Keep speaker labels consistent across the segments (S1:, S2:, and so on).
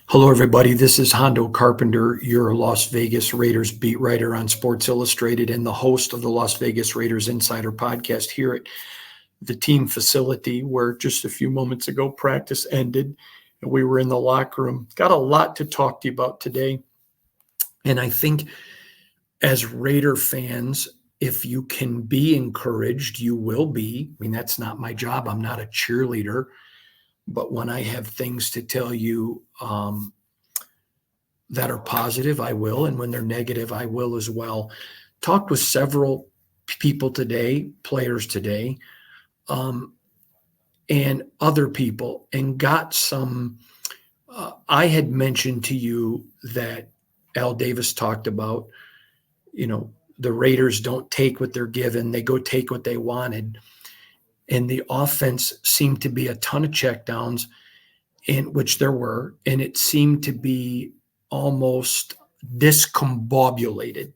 S1: Hello, everybody. This is Hondo Carpenter, your Las Vegas Raiders beat writer on Sports Illustrated and the host of the Las Vegas Raiders Insider podcast here at the team facility, where just a few moments ago practice ended and we were in the locker room. Got a lot to talk to you about today. And I think as Raider fans, if you can be encouraged, you will be. I mean, that's not my job. I'm not a cheerleader. But when I have things to tell you that are positive, I will. And when they're negative, I will as well. Talked with several people today, players today, and other people, and got some. I had mentioned to you that Al Davis talked about, the Raiders don't take what they're given. They go take what they wanted. And the offense seemed to be a ton of checkdowns, in which there were, and it seemed to be almost discombobulated.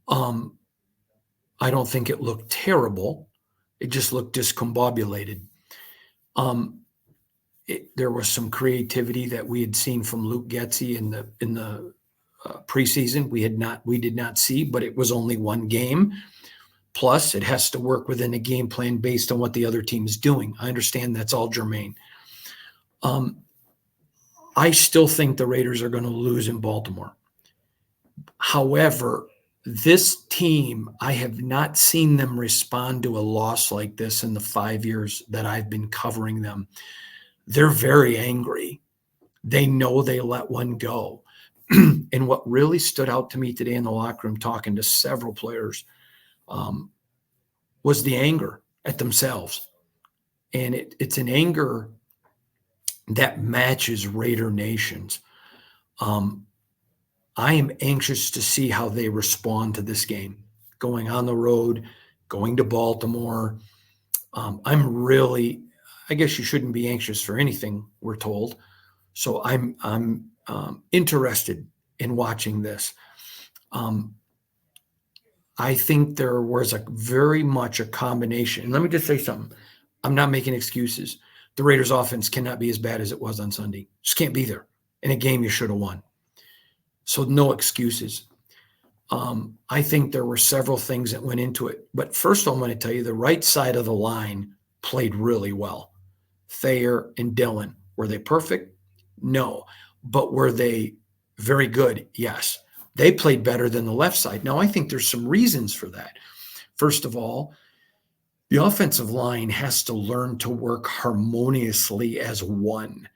S1: I don't think it looked terrible. It just looked discombobulated. There was some creativity that we had seen from Luke Getsy in the preseason. We did not see, but it was only one game. Plus, it has to work within a game plan based on what the other team is doing. I understand that's all germane. I still think the Raiders are going to lose in Baltimore. However, this team, I have not seen them respond to a loss like this in the 5 years that I've been covering them. They're very angry. They know they let one go. And what really stood out to me today in the locker room, talking to several players, was the anger at themselves. And it's an anger that matches Raider Nation's. I am anxious to see how they respond to this game, going on the road, going to Baltimore. I guess you shouldn't be anxious for anything, we're told. So I'm interested in watching this. I think there was very much a combination. And let me just say something. I'm not making excuses. The Raiders offense cannot be as bad as it was on Sunday. Just can't be there in a game you should have won. So no excuses. I think there were several things that went into it. But first, I want to tell you the right side of the line played really well. Thayer and Dillon. Were they perfect? No. But were they very good? Yes. They played better than the left side. Now, I think there's some reasons for that. First of all, the offensive line has to learn to work harmoniously as one.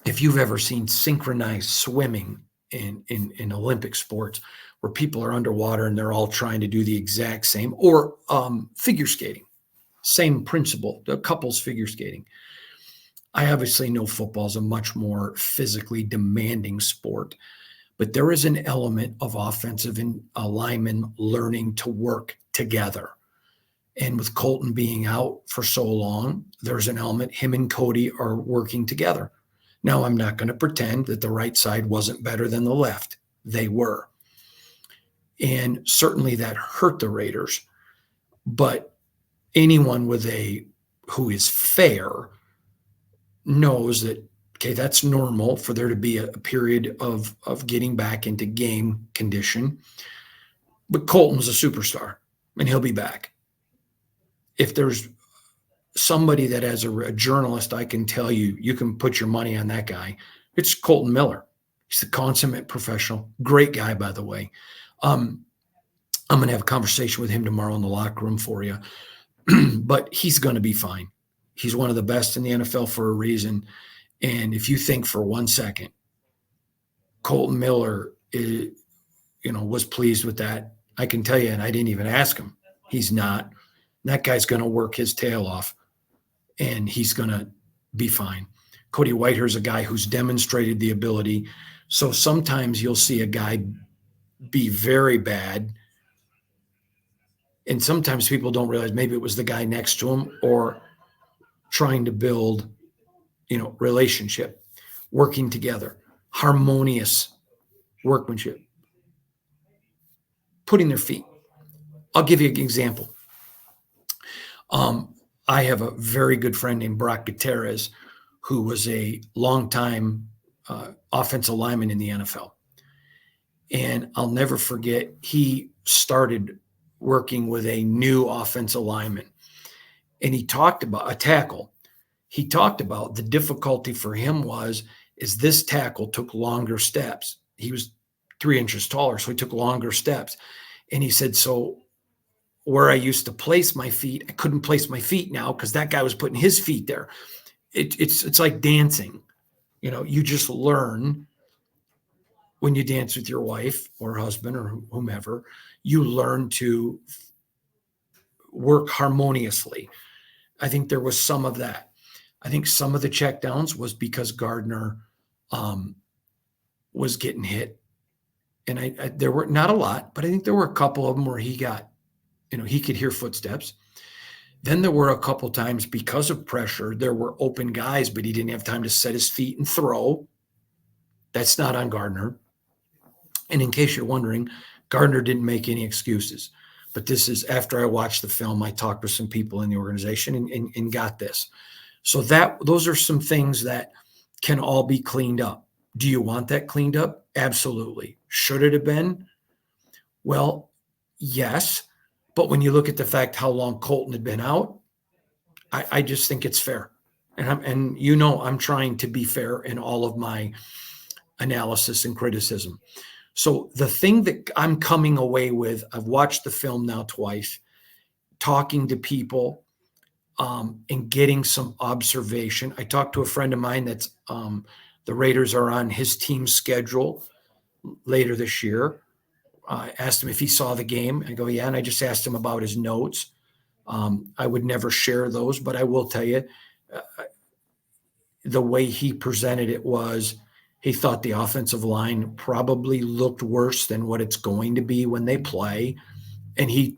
S1: If you've ever seen synchronized swimming in Olympic sports, where people are underwater and they're all trying to do the exact same, or figure skating, same principle, the couples figure skating. I obviously know football is a much more physically demanding sport, but there is an element of offensive linemen learning to work together. And with Colton being out for so long, there's an element, him and Cody are working together. Now, I'm not going to pretend that the right side wasn't better than the left. They were. And certainly that hurt the Raiders. But anyone who is fair knows that, okay, that's normal for there to be a period of getting back into game condition. But Colton's a superstar, and he'll be back. If there's somebody that, as a journalist, I can tell you, you can put your money on that guy, it's Colton Miller. He's the consummate professional. Great guy, by the way. I'm going to have a conversation with him tomorrow in the locker room for you. But he's going to be fine. He's one of the best in the NFL for a reason. And if you think for 1 second, Colton Miller was pleased with that, I can tell you, and I didn't even ask him, he's not. That guy's going to work his tail off, and he's going to be fine. Cody Whitehair's a guy who's demonstrated the ability. So sometimes you'll see a guy be very bad, and sometimes people don't realize maybe it was the guy next to him or trying to build, relationship, working together, harmonious workmanship, putting their feet. I'll give you an example. I have a very good friend named Brock Gutierrez, who was a longtime offensive lineman in the NFL. And I'll never forget, he started working with a new offensive lineman. And he talked about a tackle. He talked about the difficulty for him is this tackle took longer steps. He was 3 inches taller, so he took longer steps. And he said, so where I used to place my feet, I couldn't place my feet now because that guy was putting his feet there. It's like dancing. You just learn when you dance with your wife or husband or whomever, you learn to work harmoniously. I think there was some of that. I think some of the checkdowns was because Gardner was getting hit. And there were not a lot, but I think there were a couple of them where he got, he could hear footsteps. Then there were a couple times because of pressure, there were open guys, but he didn't have time to set his feet and throw. That's not on Gardner. And in case you're wondering, Gardner didn't make any excuses. But this is after I watched the film, I talked with some people in the organization and got this. So those are some things that can all be cleaned up. Do you want that cleaned up? Absolutely. Should it have been? Well, yes. But when you look at the fact how long Colton had been out, I just think it's fair. And I'm trying to be fair in all of my analysis and criticism. So the thing that I'm coming away with, I've watched the film now twice, talking to people and getting some observation. I talked to a friend of mine that's the Raiders are on his team's schedule later this year. I asked him if he saw the game. I go, yeah. And I just asked him about his notes. I would never share those, but I will tell you the way he presented it was he thought the offensive line probably looked worse than what it's going to be when they play. And he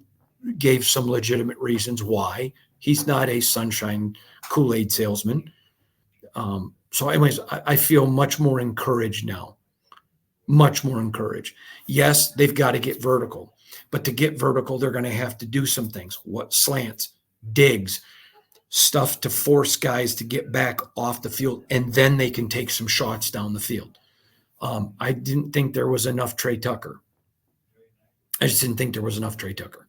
S1: gave some legitimate reasons why. He's not a sunshine Kool-Aid salesman. So anyways, I feel much more encouraged now. Much more encouraged. Yes, they've got to get vertical. But to get vertical, they're going to have to do some things. What? Slants, digs, stuff to force guys to get back off the field, and then they can take some shots down the field. I didn't think there was enough Trey Tucker. I just didn't think there was enough Trey Tucker.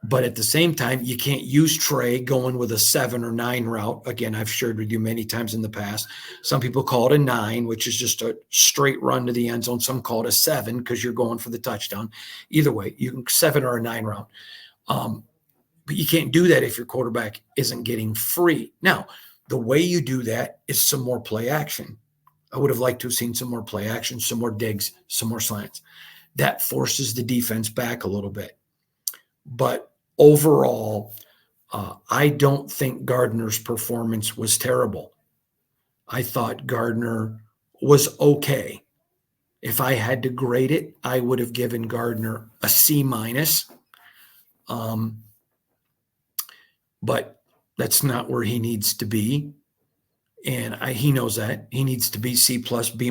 S1: But at the same time, you can't use Trey going with a 7 or 9 route. Again, I've shared with you many times in the past. Some people call it a 9, which is just a straight run to the end zone. Some call it a 7 because you're going for the touchdown. Either way, you can 7 or a 9 route. But you can't do that if your quarterback isn't getting free. Now, the way you do that is some more play action. I would have liked to have seen some more play action, some more digs, some more slants. That forces the defense back a little bit. But overall, I don't think Gardner's performance was terrible. I thought Gardner was okay. If I had to grade it, I would have given Gardner a C-. But that's not where he needs to be. And he knows that. He needs to be C+, B-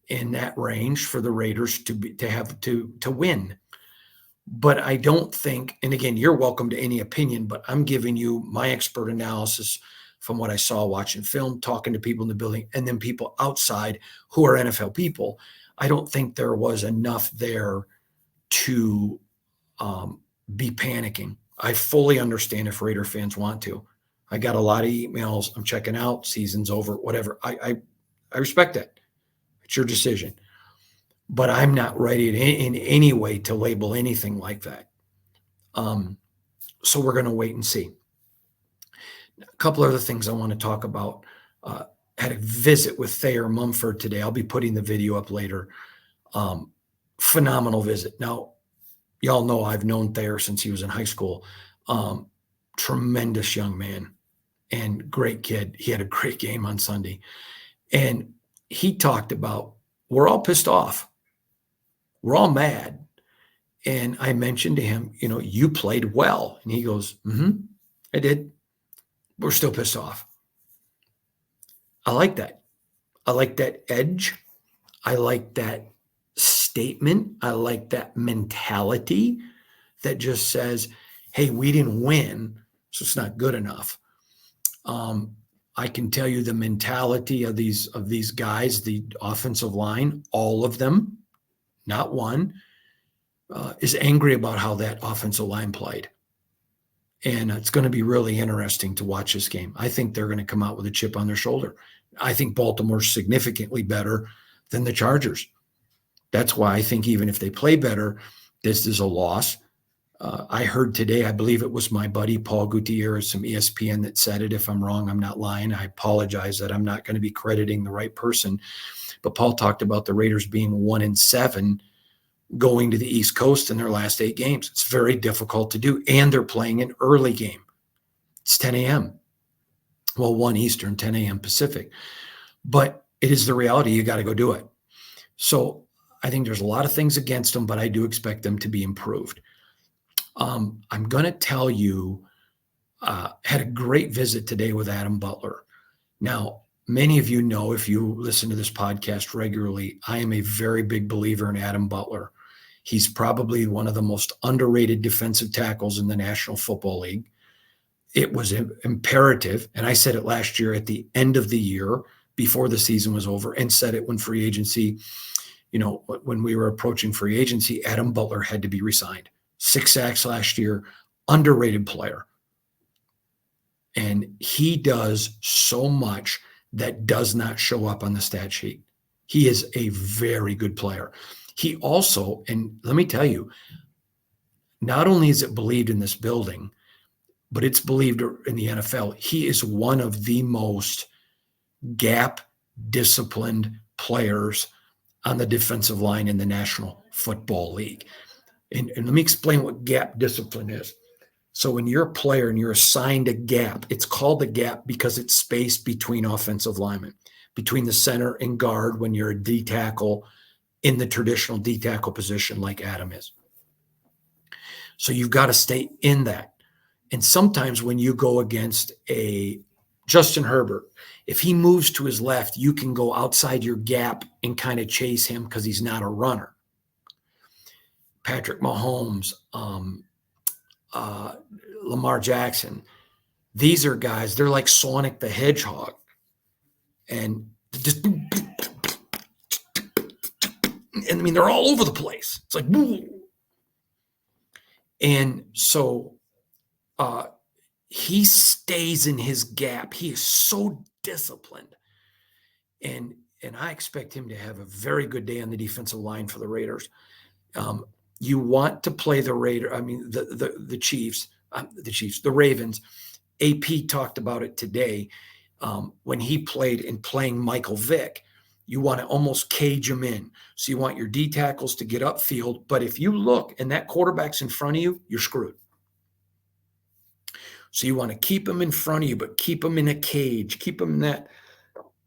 S1: in that range for the Raiders to win. But I don't think, and again, you're welcome to any opinion, but I'm giving you my expert analysis from what I saw watching film, talking to people in the building, and then people outside who are NFL people. I don't think there was enough there to be panicking. I fully understand if Raider fans want to. I got a lot of emails. I'm checking out. Season's over, whatever. I respect that. It's your decision. But I'm not ready in any way to label anything like that. So we're going to wait and see. A couple other things I want to talk about. Had a visit with Thayer Mumford today. I'll be putting the video up later. Phenomenal visit. Now, y'all know I've known Thayer since he was in high school. Tremendous young man and great kid. He had a great game on Sunday. And he talked about, we're all pissed off. We're all mad. And I mentioned to him, you played well. And he goes, I did. We're still pissed off. I like that. I like that edge. I like that statement. I like that mentality that just says, hey, we didn't win, so it's not good enough. I can tell you the mentality of these guys, the offensive line, all of them, not one, is angry about how that offensive line played. And it's going to be really interesting to watch this game. I think they're going to come out with a chip on their shoulder. I think Baltimore's significantly better than the Chargers. That's why I think even if they play better, this is a loss. I heard today, I believe it was my buddy Paul Gutierrez from ESPN that said it. If I'm wrong, I'm not lying. I apologize that I'm not going to be crediting the right person. But Paul talked about the Raiders being 1-7 going to the East Coast in their last 8 games. It's very difficult to do. And they're playing an early game. It's 10 a.m. Well, 1 Eastern, 10 a.m. Pacific. But it is the reality. You got to go do it. So I think there's a lot of things against them, but I do expect them to be improved. I'm going to tell you, had a great visit today with Adam Butler. Now, many of you know, if you listen to this podcast regularly, I am a very big believer in Adam Butler. He's probably one of the most underrated defensive tackles in the National Football League. It was imperative, and I said it last year at the end of the year before the season was over, and said it when free agency, when we were approaching free agency, Adam Butler had to be re-signed. 6 sacks last year, underrated player. And he does so much that does not show up on the stat sheet. He is a very good player. He also, and let me tell you, not only is it believed in this building, but it's believed in the NFL. He is one of the most gap disciplined players on the defensive line in the National Football League. And let me explain what gap discipline is. So when you're a player and you're assigned a gap, it's called a gap because it's space between offensive linemen, between the center and guard when you're a D tackle in the traditional D tackle position like Adam is. So you've got to stay in that. And sometimes when you go against a Justin Herbert, if he moves to his left, you can go outside your gap and kind of chase him because he's not a runner. Patrick Mahomes, Lamar Jackson. These are guys, they're like Sonic the Hedgehog. And just, and I mean, they're all over the place. It's like, boom. And so he stays in his gap. He is so disciplined. And I expect him to have a very good day on the defensive line for the Raiders. You want to play the Chiefs, the Ravens. AP talked about it today when he played in playing Michael Vick. You want to almost cage him in. So you want your D tackles to get upfield. But if you look and that quarterback's in front of you, you're screwed. So you want to keep him in front of you, but keep him in a cage. Keep him in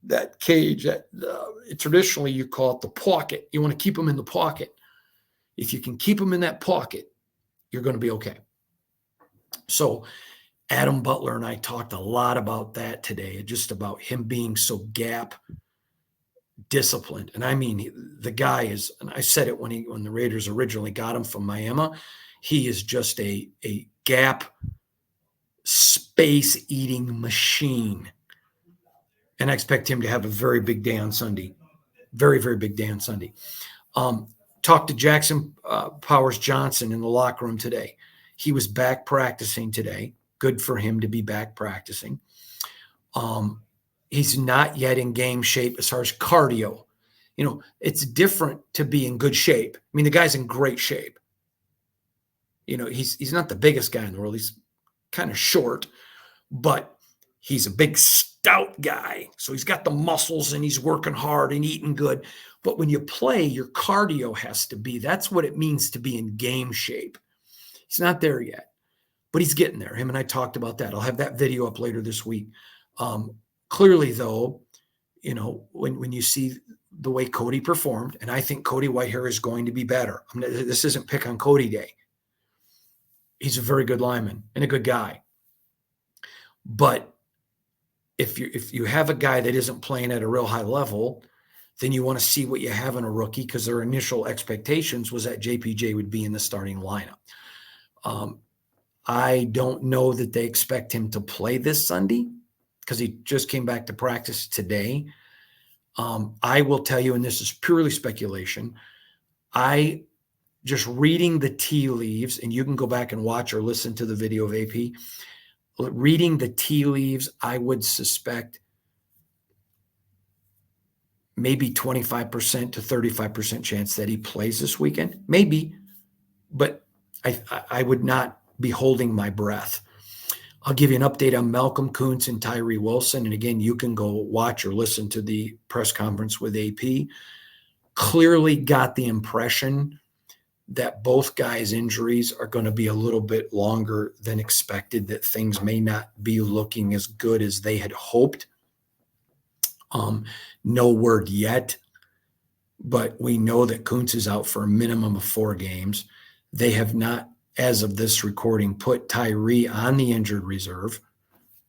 S1: that cage. Traditionally, you call it the pocket. You want to keep him in the pocket. If you can keep him in that pocket, you're going to be okay. So Adam Butler and I talked a lot about that today, just about him being so gap disciplined. And I mean, the guy is, and I said it when the Raiders originally got him from Miami, he is just a gap space eating machine. And I expect him to have a very big day on Sunday. Very, very big day on Sunday. Talked to Jackson Powers Johnson in the locker room today. He was back practicing today. Good for him to be back practicing. He's not yet in game shape as far as cardio. It's different to be in good shape. I mean, the guy's in great shape. He's not the biggest guy in the world. He's kind of short, but he's a big stout guy. So he's got the muscles and he's working hard and eating good. But when you play, your cardio has to be. That's what it means to be in game shape. He's not there yet, but he's getting there. Him and I talked about that. I'll have that video up later this week. Clearly, though, when you see the way Cody performed, and I think Cody Whitehair is going to be better. This isn't pick on Cody day. He's a very good lineman and a good guy. But if you have a guy that isn't playing at a real high level, then you want to see what you have in a rookie, because their initial expectations was that JPJ would be in the starting lineup. I don't know that they expect him to play this Sunday. because he just came back to practice today. I will tell you, and this is purely speculation, I just reading the tea leaves, and you can go back and watch or listen to the video of AP. Reading the tea leaves, I would suspect maybe 25% to 35% chance that he plays this weekend. Maybe, but I would not be holding my breath. I'll give you an update on Malcolm Kuntz and Tyree Wilson. And again, you can go watch or listen to the press conference with AP. Clearly got the impression that both guys' injuries are going to be a little bit longer than expected, that things may not be looking as good as they had hoped. No word yet, but we know that Kuntz is out for a minimum of 4 games. They have not, as of this recording, put Tyree on the injured reserve.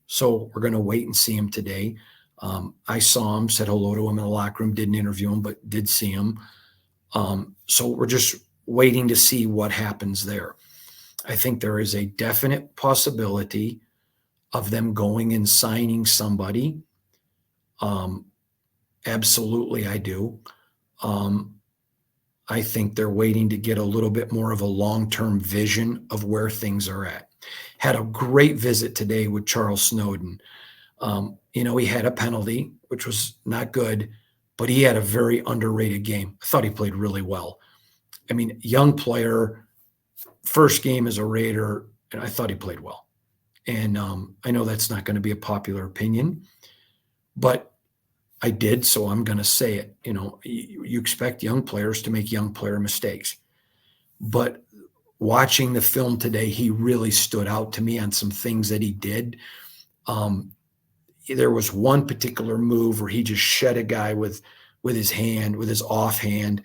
S1: So we're going to wait and see him today. I saw him, said hello to him in the locker room, didn't interview him, but did see him. So we're just waiting to see what happens there. I think there is a definite possibility of them going and signing somebody. Absolutely, I do. I think they're waiting to get a little bit more of a long-term vision of where things are at. Had a great visit today with Charles Snowden. He had a penalty, which was not good, but he had a very underrated game. I thought he played really well. I mean, young player, first game as a Raider, and I thought he played well. And I know that's not going to be a popular opinion, but I did, so I'm going to say it. You expect young players to make young player mistakes. But watching the film today, he really stood out to me on some things that he did. There was one particular move where he just shed a guy with his hand, with his offhand,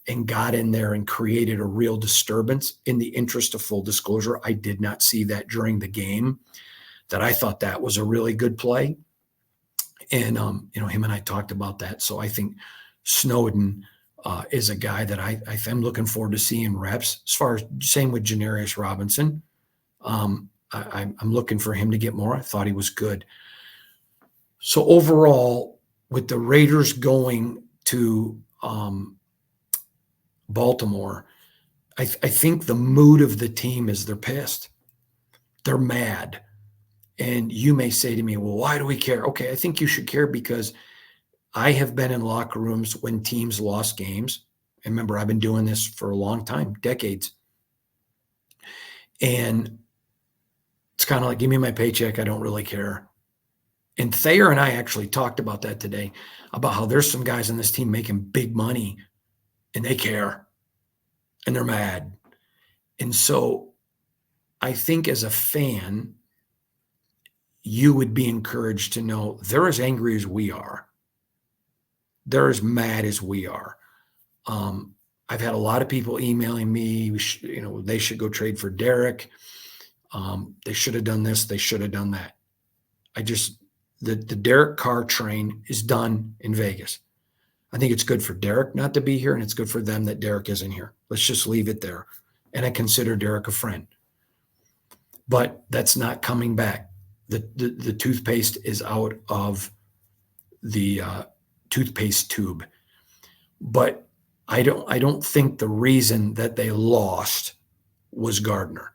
S1: and got in there and created a real disturbance. In the interest of full disclosure, I did not see that during the game, that I thought that was a really good play. And, him and I talked about that. So I think Snowden is a guy that I'm looking forward to seeing reps. As far as same with Janarius Robinson, I'm looking for him to get more. I thought he was good. So overall, with the Raiders going to Baltimore, I think the mood of the team is they're pissed. They're mad. And you may say to me, well, why do we care? Okay, I think you should care because I have been in locker rooms when teams lost games. And remember, I've been doing this for a long time, decades. And it's kind of like, give me my paycheck. I don't really care. And Thayer and I actually talked about that today, about how there's some guys on this team making big money and they care and they're mad. And so I think as a fan, you would be encouraged to know they're as angry as we are. They're as mad as we are. I've had a lot of people emailing me, they should go trade for Derek. They should have done this. They should have done that. The Derek Carr train is done in Vegas. I think it's good for Derek not to be here, and it's good for them that Derek isn't here. Let's just leave it there. And I consider Derek a friend. But that's not coming back. The toothpaste is out of the toothpaste tube. But I don't think the reason that they lost was Gardner.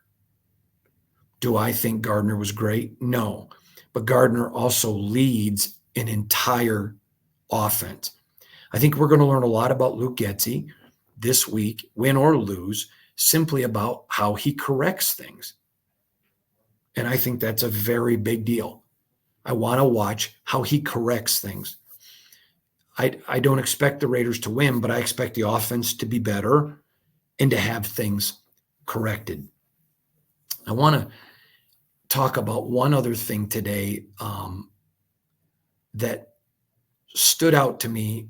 S1: Do I think Gardner was great? No. But Gardner also leads an entire offense. I think we're going to learn a lot about Luke Getsy this week, win or lose, simply about how he corrects things. And I think that's a very big deal. I want to watch how he corrects things. I don't expect the Raiders to win, but I expect the offense to be better and to have things corrected. I want to talk about one other thing today that stood out to me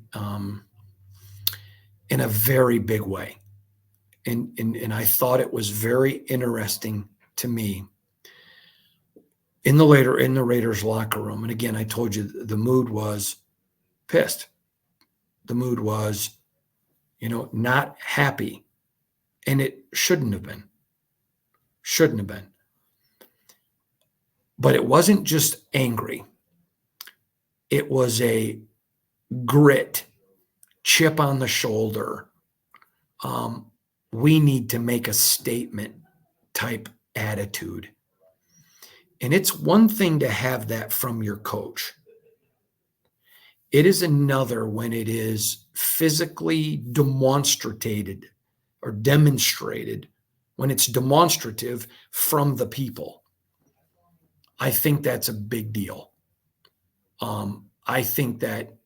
S1: in a very big way. And I thought it was very interesting to me. In the Raiders locker room, and again, I told you the mood was pissed. The mood was, not happy. And it shouldn't have been. Shouldn't have been. But it wasn't just angry. It was a grit, chip on the shoulder. We need to make a statement type attitude. And it's one thing to have that from your coach. It is another when it is physically demonstrated or demonstrated, when it's demonstrative from the people. I think that's a big deal. I think that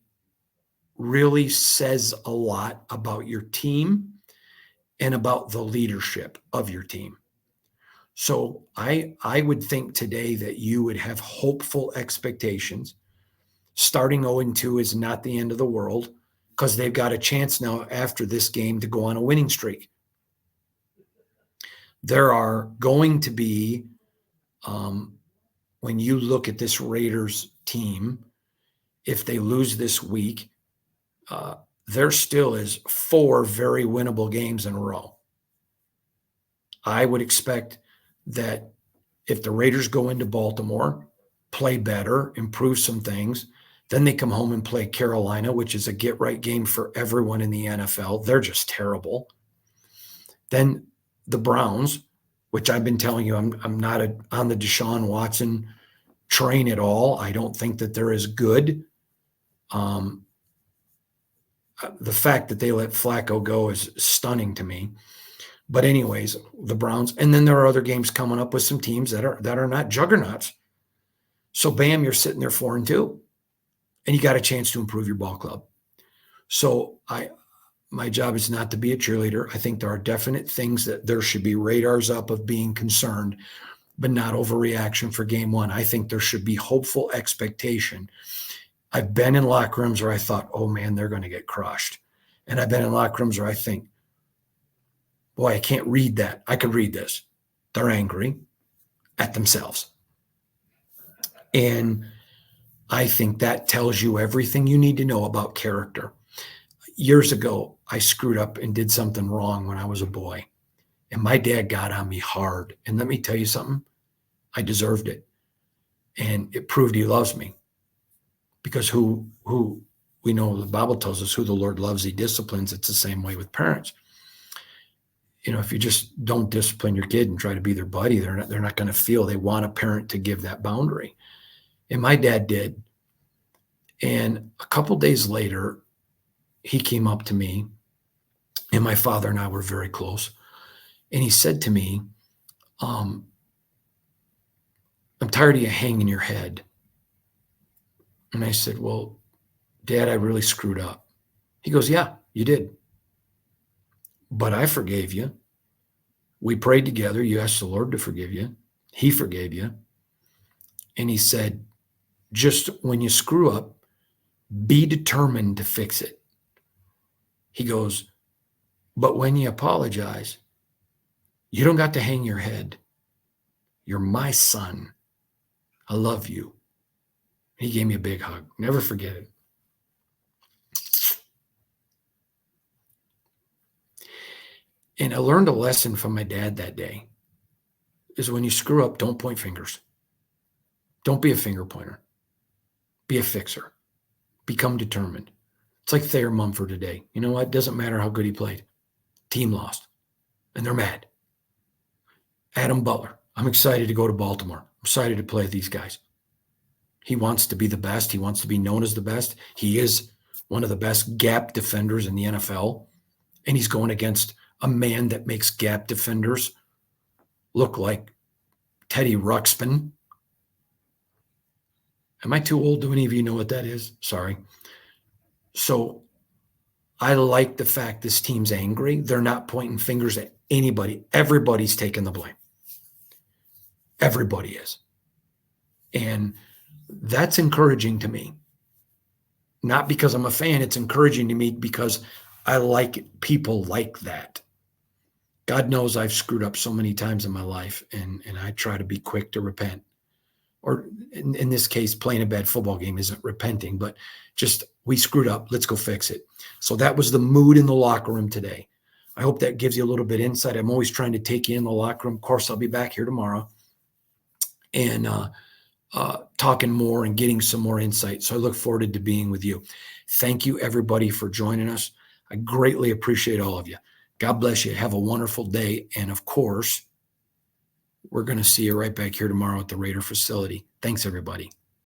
S1: really says a lot about your team and about the leadership of your team. So I would think today that you would have hopeful expectations. Starting 0-2 is not the end of the world because they've got a chance now after this game to go on a winning streak. There are going to be, when you look at this Raiders team, if they lose this week, there still is 4 very winnable games in a row. I would expect that if the Raiders go into Baltimore, play better, improve some things, then they come home and play Carolina, which is a get-right game for everyone in the NFL. They're just terrible. Then the Browns, which I've been telling you, I'm not on the Deshaun Watson train at all. I don't think that they're as good. The fact that they let Flacco go is stunning to me. But anyways, the Browns, and then there are other games coming up with some teams that are not juggernauts. So bam, you're sitting there 4-2, and you got a chance to improve your ball club. So my job is not to be a cheerleader. I think there are definite things that there should be radars up of being concerned, but not overreaction for game one. I think there should be hopeful expectation. I've been in locker rooms where I thought, oh man, they're going to get crushed. And I've been in locker rooms where I think, boy, I can't read that. I could read this. They're angry at themselves. And I think that tells you everything you need to know about character. Years ago, I screwed up and did something wrong when I was a boy. And my dad got on me hard. And let me tell you something, I deserved it. And it proved he loves me. Because who we know the Bible tells us who the Lord loves, he disciplines. It's the same way with parents. You know, if you just don't discipline your kid and try to be their buddy, they're not going to feel they want a parent to give that boundary. And my dad did. And a couple days later, he came up to me, and my father and I were very close. And he said to me, I'm tired of you hanging your head. And I said, well, Dad, I really screwed up. He goes, yeah, you did. But I forgave you. We prayed together. You asked the Lord to forgive you. He forgave you. And he said, just when you screw up, be determined to fix it. He goes, but when you apologize, you don't got to hang your head. You're my son. I love you. He gave me a big hug. Never forget it. And I learned a lesson from my dad that day is when you screw up, don't point fingers. Don't be a finger pointer. Be a fixer. Become determined. It's like Thayer Mumford today. You know what? It doesn't matter how good he played. Team lost. And they're mad. Adam Butler. I'm excited to go to Baltimore. I'm excited to play with these guys. He wants to be the best. He wants to be known as the best. He is one of the best gap defenders in the NFL. And he's going against a man that makes gap defenders look like Teddy Ruxpin. Am I too old? Do any of you know what that is? Sorry. So I like the fact this team's angry. They're not pointing fingers at anybody. Everybody's taking the blame. Everybody is. And that's encouraging to me. Not because I'm a fan. It's encouraging to me because I like people like that. God knows I've screwed up so many times in my life, and I try to be quick to repent. Or in this case, playing a bad football game isn't repenting, but just we screwed up. Let's go fix it. So that was the mood in the locker room today. I hope that gives you a little bit of insight. I'm always trying to take you in the locker room. Of course, I'll be back here tomorrow. And talking more and getting some more insight. So I look forward to being with you. Thank you, everybody, for joining us. I greatly appreciate all of you. God bless you. Have a wonderful day. And of course, we're going to see you right back here tomorrow at the Raider facility. Thanks, everybody.